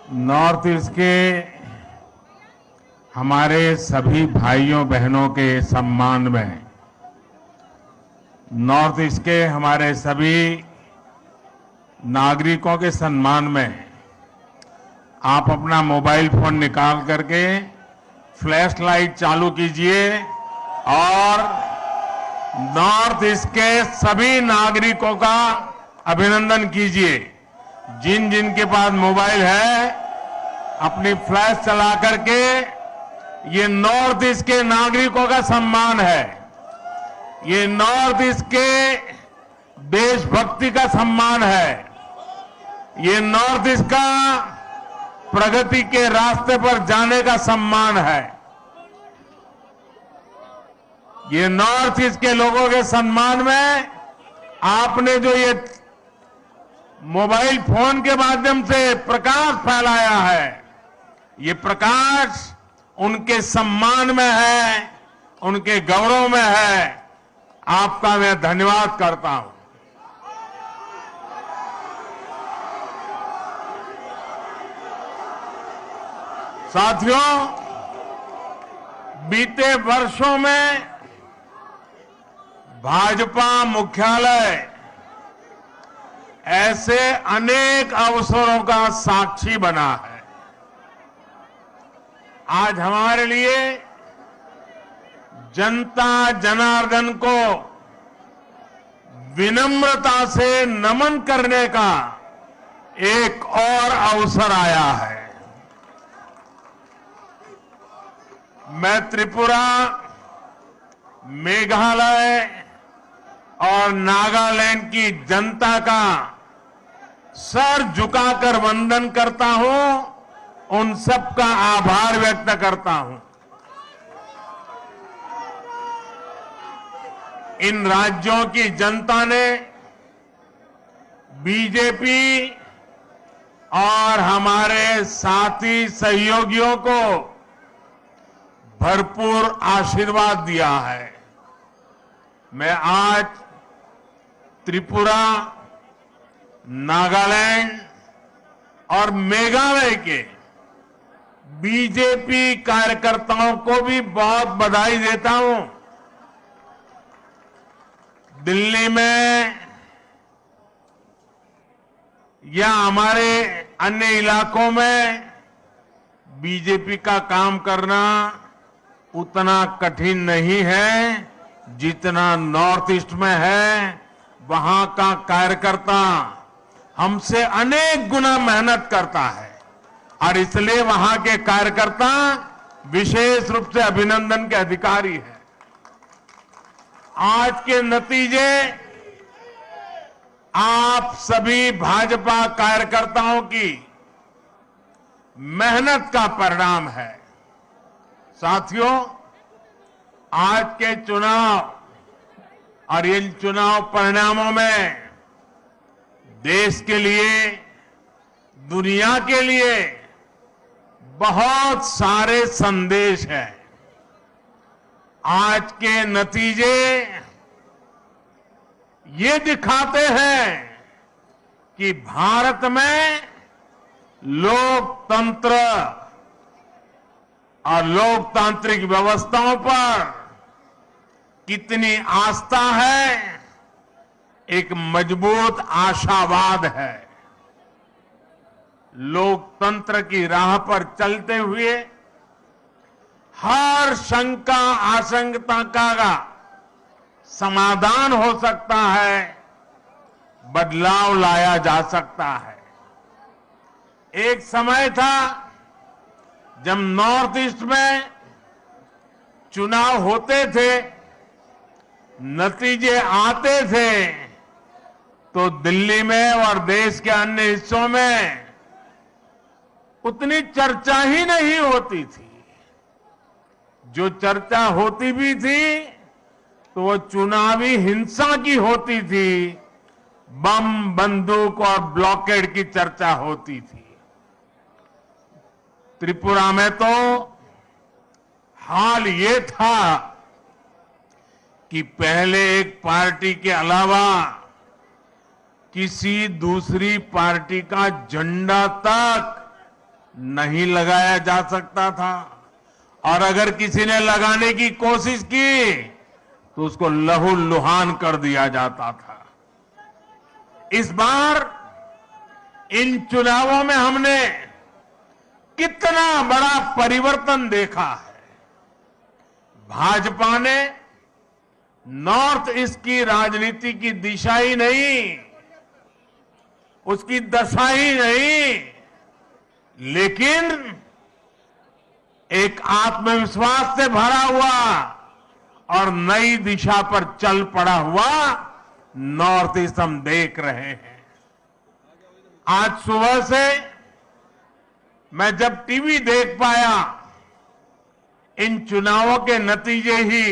North east के हमारे सभी भाइयों बहनों के सम्मान में, नॉर्थ ईस्ट के हमारे सभी नागरिकों के सम्मान में आप अपना मोबाइल फोन निकाल करके फ्लैश लाइट चालू कीजिए और नॉर्थ ईस्ट के सभी नागरिकों का अभिनंदन कीजिए। जिन जिन के पास मोबाइल है अपनी फ्लैश चला करके ये नॉर्थ ईस्ट के नागरिकों का सम्मान है, ये नॉर्थ ईस्ट के देशभक्ति का सम्मान है, ये नॉर्थ ईस्ट का प्रगति के रास्ते पर जाने का सम्मान है। ये नॉर्थ ईस्ट के लोगों के सम्मान में आपने जो ये मोबाइल फोन के माध्यम से प्रकाश फैलाया है, ये प्रकाश उनके सम्मान में है, उनके गौरव में है। आपका मैं धन्यवाद करता हूं। साथियों, बीते वर्षों में भाजपा मुख्यालय ऐसे अनेक अवसरों का साक्षी बना है। आज हमारे लिए जनता जनार्दन को विनम्रता से नमन करने का एक और अवसर आया है। मैं त्रिपुरा, मेघालय और नागालैंड की जनता का सर झुकाकर वंदन करता हूं, उन सबका आभार व्यक्त करता हूं। इन राज्यों की जनता ने बीजेपी और हमारे साथी सहयोगियों को भरपूर आशीर्वाद दिया है। मैं आज त्रिपुरा, नागालैंड और मेघालय के बीजेपी कार्यकर्ताओं को भी बहुत बधाई देता हूं। दिल्ली में या हमारे अन्य इलाकों में बीजेपी का काम करना उतना कठिन नहीं है जितना नॉर्थ ईस्ट में है। वहां का कार्यकर्ता हमसे अनेक गुना मेहनत करता है और इसलिए वहां के कार्यकर्ता विशेष रूप से अभिनंदन के अधिकारी हैं। आज के नतीजे आप सभी भाजपा कार्यकर्ताओं की मेहनत का परिणाम है। साथियों, आज के चुनाव और इन चुनाव परिणामों में देश के लिए, दुनिया के लिए बहुत सारे संदेश हैं। आज के नतीजे ये दिखाते हैं कि भारत में लोकतंत्र और लोकतांत्रिक व्यवस्थाओं पर कितनी आस्था है, एक मजबूत आशावाद है। लोकतंत्र की राह पर चलते हुए हर शंका आशंका का समाधान हो सकता है, बदलाव लाया जा सकता है। एक समय था जब नॉर्थ ईस्ट में चुनाव होते थे, नतीजे आते थे तो दिल्ली में और देश के अन्य हिस्सों में उतनी चर्चा ही नहीं होती थी। जो चर्चा होती भी थी तो वो चुनावी हिंसा की होती थी, बम, बंदूक और ब्लॉकेड की चर्चा होती थी। त्रिपुरा में तो हाल ये था कि पहले एक पार्टी के अलावा किसी दूसरी पार्टी का झंडा तक नहीं लगाया जा सकता था, और अगर किसी ने लगाने की कोशिश की तो उसको लहूलुहान कर दिया जाता था। इस बार इन चुनावों में हमने कितना बड़ा परिवर्तन देखा है। भाजपा ने नॉर्थ ईस्ट की राजनीति की दिशा ही नहीं, उसकी दशा ही नहीं, लेकिन एक आत्मविश्वास से भरा हुआ और नई दिशा पर चल पड़ा हुआ नॉर्थ ईस्ट हम देख रहे हैं। आज सुबह से मैं जब टीवी देख पाया, इन चुनावों के नतीजे ही